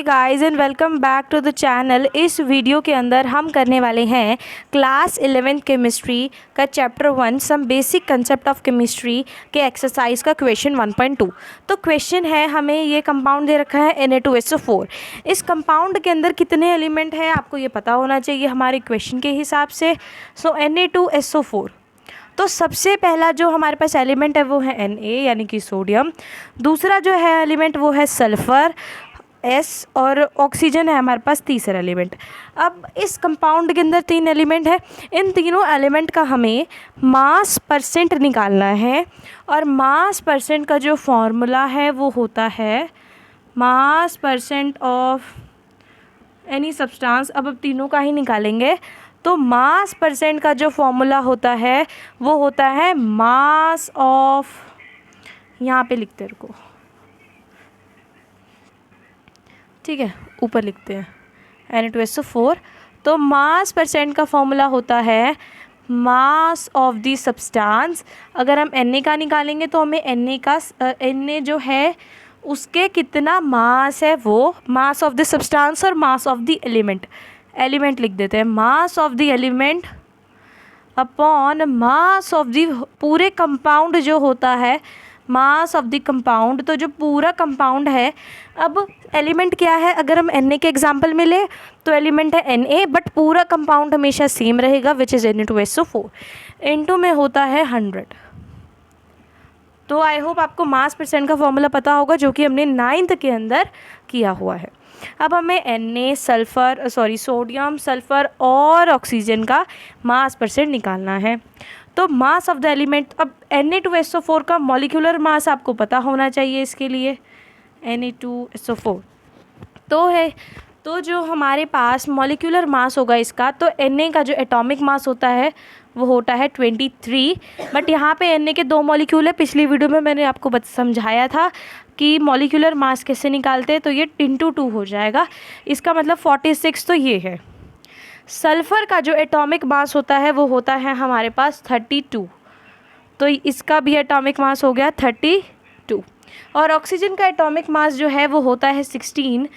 Hey guys and welcome back to the channel. इस video के अंदर हम करने वाले हैं क्लास 11 केमिस्ट्री का chapter 1 some basic concept of chemistry के एक्सरसाइज का क्वेश्चन 1.2। तो क्वेश्चन है, हमें ये कंपाउंड दे रखा है Na2SO4। इस कंपाउंड के अंदर कितने एलिमेंट हैं आपको ये पता होना चाहिए हमारे क्वेश्चन के हिसाब से। सो Na2SO4, तो सबसे पहला जो हमारे पास एलिमेंट है वो है Na यानी कि सोडियम। दूसरा जो है एलिमेंट वो है सल्फ़र S, और ऑक्सीजन है हमारे पास तीसरा एलिमेंट। अब इस कंपाउंड के अंदर 3 एलिमेंट है। इन तीनों एलिमेंट का हमें मास परसेंट निकालना है, और मास परसेंट का जो फॉर्मूला है वो होता है मास परसेंट ऑफ एनी सब्सटेंस। अब तीनों का ही निकालेंगे, तो मास परसेंट का जो फॉर्मूला होता है वो होता है मास ऑफ, यहाँ पे लिखते हैं, रुको, ठीक है, ऊपर लिखते हैं Na2SO4। तो मास परसेंट का फॉर्मूला होता है मास ऑफ द सब्सटेंस। अगर हम Na का निकालेंगे तो हमें Na जो है उसके कितना मास है वो मास ऑफ द सब्सटेंस और मास ऑफ द एलिमेंट लिख देते हैं। Mass of the element upon mass of the पूरे कंपाउंड जो होता है, मास ऑफ द कंपाउंड। तो जो पूरा कंपाउंड है, अब एलिमेंट क्या है, अगर हम Na के एग्जांपल में ले तो एलिमेंट है Na, बट पूरा कंपाउंड हमेशा सेम रहेगा विच इज़ Na2SO4। इनटू में होता है 100। तो आई होप आपको मास परसेंट का फॉर्मूला पता होगा जो कि हमने 9th के अंदर किया हुआ है। अब हमें सोडियम, सल्फ़र और ऑक्सीजन का मास परसेंट निकालना है। तो मास ऑफ द एलिमेंट, अब Na2SO4 का मॉलिक्यूलर मास आपको पता होना चाहिए इसके लिए। Na2SO4 तो जो हमारे पास मॉलिक्यूलर मास होगा इसका, तो Na का जो एटॉमिक मास होता है वो होता है 23। बट यहाँ पे Na के 2 मॉलिक्यूल है। पिछली वीडियो में मैंने आपको समझाया था कि मॉलिक्यूलर मास कैसे निकालते हैं, तो ये × 2 हो जाएगा, इसका मतलब 46। तो ये है। सल्फ़र का जो एटॉमिक मास होता है वो होता है हमारे पास 32, तो इसका भी एटॉमिक मास हो गया 32। और ऑक्सीजन का एटॉमिक मास जो है वो होता है 16,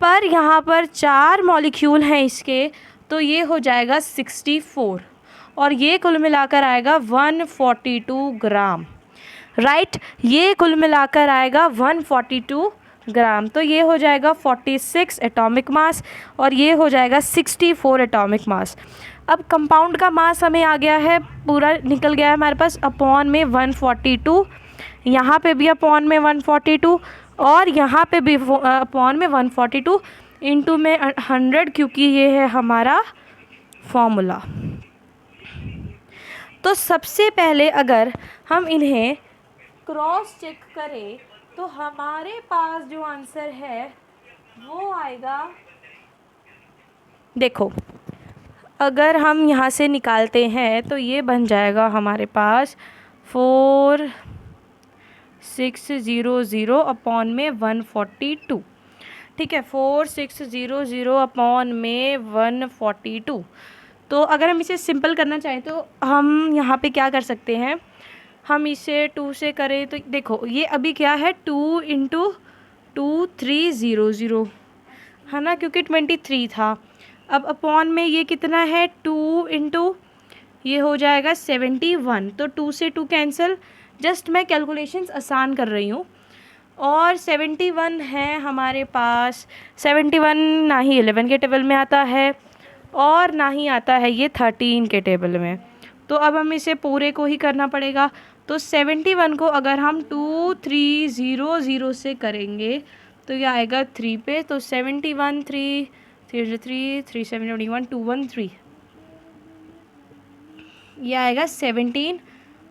पर यहाँ पर 4 मॉलिक्यूल हैं इसके, तो ये हो जाएगा 64, और ये कुल मिलाकर आएगा 142 ग्राम। राइट, ये कुल मिलाकर आएगा 142 ग्राम। तो ये हो जाएगा 46 एटॉमिक मास, और ये हो जाएगा 64 एटॉमिक मास। अब कंपाउंड का मास हमें आ गया है, पूरा निकल गया है हमारे पास, अपॉन में 142, यहाँ पे भी अपॉन में 142, और यहाँ पे भी अपॉन में 142, इनटू में 100, क्योंकि ये है हमारा फॉर्मूला। तो सबसे पहले अगर हम इन्हें क्रॉस चेक करें तो हमारे पास जो आंसर है वो आएगा, देखो, अगर हम यहाँ से निकालते हैं तो ये बन जाएगा हमारे पास 4600 अपॉन में 142। ठीक है, 4600 अपॉन में 142। तो अगर हम इसे सिंपल करना चाहें तो हम यहाँ पे क्या कर सकते हैं, हम इसे 2 से करें तो देखो ये अभी क्या है 2 × 2300 है ना, क्योंकि 23 था। अब अपॉन में ये कितना है 2 × ये हो जाएगा 71, तो 2 से 2 कैंसिल, जस्ट मैं कैलकुलेशंस आसान कर रही हूँ। और 71 है हमारे पास, 71 ना ही 11 के टेबल में आता है और ना ही आता है ये 13 के टेबल में। तो अब हम इसे पूरे को ही करना पड़ेगा। तो 71 को अगर हम 2300 से करेंगे तो ये आएगा 3 पे, तो 71 3 3 3 3 7 21 213, ये आएगा 17,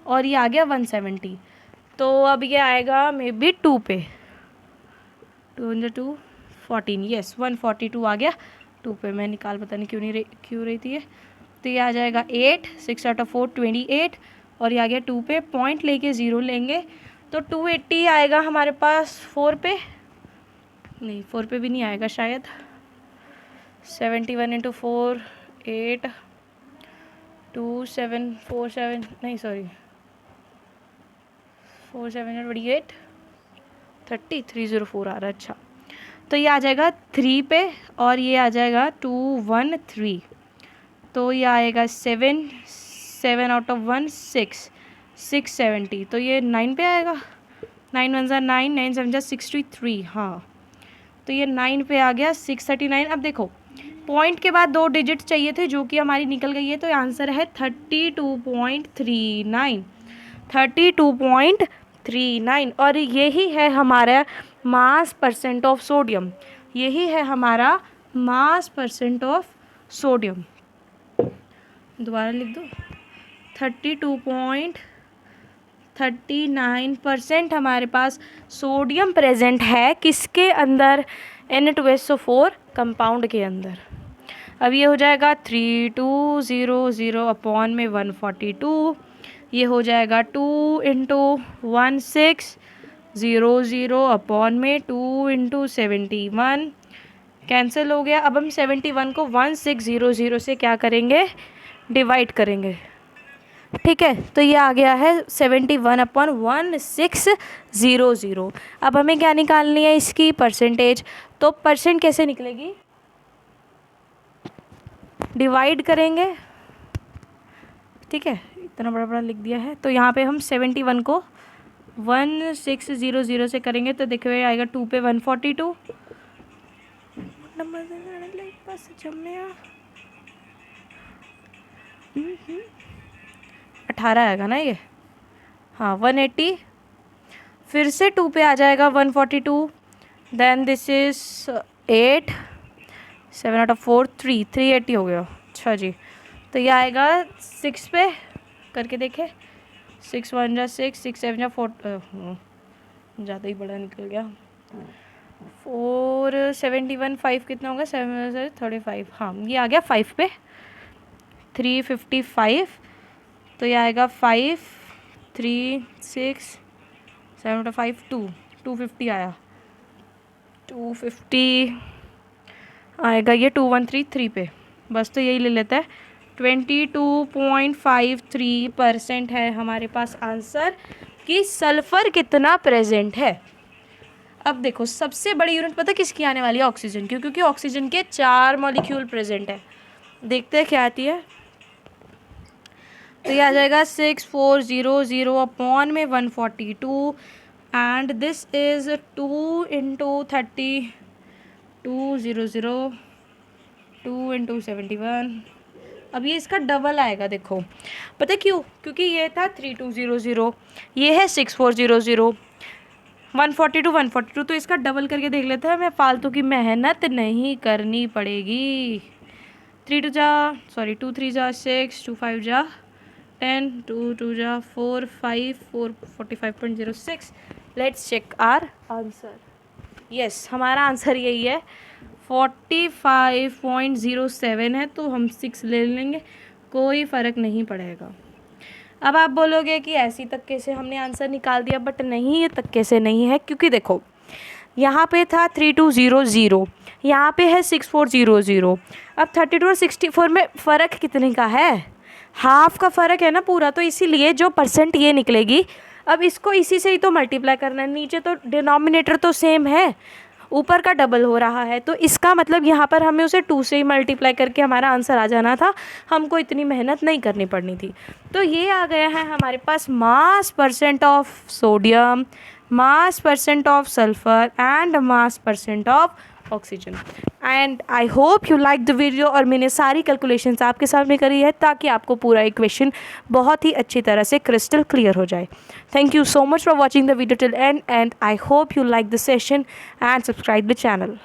और ये आ गया 170। तो अब ये आएगा मे बी 2 पे, 2 × 2 14, यस 142 आ गया। 2 पे मैं निकाल पता नहीं क्यों रही थी ये। तो ये आ जाएगा 8, 6 out of 4 28, और ये आ गया 2 पे, पॉइंट लेके 0 लेंगे तो 280 आएगा हमारे पास। 4 पे नहीं, 4 पे भी नहीं आएगा शायद। 71 × 4 8 2 7 4 7 नहीं सॉरी 4 7 28 30 304 आ रहा है। अच्छा, तो ये आ जाएगा 3 पे और ये आ जाएगा 2 1 3, तो ये आएगा 7 7 आउट ऑफ 1 6 670, तो ये 9 पे आएगा। 9 1 9, 9 7 63, हाँ तो ये 9 पे आ गया 639। अब देखो पॉइंट के बाद 2 डिजिट चाहिए थे जो कि हमारी निकल गई है, तो आंसर है 32.39, 32.39। और यही है हमारा मास परसेंट ऑफ सोडियम, यही है हमारा मास परसेंट ऑफ सोडियम। दोबारा लिख दो, 32.39% हमारे पास सोडियम प्रेजेंट है किसके अंदर, Na2SO4 कंपाउंड के अंदर। अब ये हो जाएगा 3200 अपॉन में 142, ये हो जाएगा 2 × 1600 अपॉन में 2 × 71, कैंसिल हो गया। अब हम 71 को 1600 से क्या करेंगे, डिवाइड करेंगे, ठीक है। तो ये आ गया है 71/1600। अब हमें क्या निकालनी है, इसकी परसेंटेज। तो परसेंट कैसे निकलेगी, डिवाइड करेंगे, ठीक है, इतना बड़ा बड़ा लिख दिया है। तो यहाँ पे हम 71 को 1600 से करेंगे तो देखिए आएगा 2 पे 142, नंबर 18 आएगा ना ये, हाँ 180, फिर से 2 पे आ जाएगा 142, then this is 8, 7 out of 4 3, 380 हो गया। अच्छा जी, तो ये आएगा 6 पे करके देखे, 6 1 जा 6, 6 7 जा 4, ज़्यादा ही बड़ा निकल गया, 471 5 कितना होगा, 7 35, हाँ ये आ गया 5 पे 355, तो ये आएगा 5 3 6 7 5 2 250 आया, 250 आएगा ये 2133 पे, बस तो यही ले लेता है। 22.53% है हमारे पास आंसर कि सल्फ़र कितना प्रेजेंट है। अब देखो सबसे बड़ी यूनिट पता किसकी आने वाली है, ऑक्सीजन की, क्योंकि ऑक्सीजन के 4 मॉलिक्यूल प्रेजेंट है। देखते हैं क्या आती है, तो ये आ जाएगा 6400 अपॉन में 142 एंड दिस इज 2 × 30 200 2 × 71। अब ये इसका डबल आएगा, देखो पता क्यों, क्योंकि ये था 3200, ये है 6400, 142 142, तो इसका डबल करके देख लेते हैं, हमें फालतू की मेहनत नहीं करनी पड़ेगी। 2 3 जा 6, 2 5 जा 10, 2 2 जा 4 5 4 45.06। Let's check our answer. Yes, हमारा आंसर यही है, 45.07 है, तो हम 6 ले लेंगे, कोई फ़र्क नहीं पड़ेगा। अब आप बोलोगे कि ऐसी तक्के से हमने आंसर निकाल दिया, बट नहीं, ये तक्के से नहीं है, क्योंकि देखो यहाँ पे था 3200, यहाँ पे है 6400। अब 32 और 64 में फ़र्क कितने का है, हाफ का फ़र्क है ना पूरा, तो इसीलिए जो परसेंट ये निकलेगी, अब इसको इसी से ही तो मल्टीप्लाई करना है, नीचे तो डिनोमिनेटर तो सेम है, ऊपर का डबल हो रहा है, तो इसका मतलब यहाँ पर हमें उसे 2 से ही मल्टीप्लाई करके हमारा आंसर आ जाना था, हमको इतनी मेहनत नहीं करनी पड़नी थी। तो ये आ गया है हमारे पास mass percent of sodium, mass percent of sulphur and mass percent of oxygen. And I hope you like the video, और मैंने सारी कैलकुलेशंस आपके सामने करी है ताकि आपको पूरा इक्वेशन बहुत ही अच्छी तरह से क्रिस्टल क्लियर हो जाए। Thank you so much for watching the video till end, and I hope you like the session and subscribe the channel.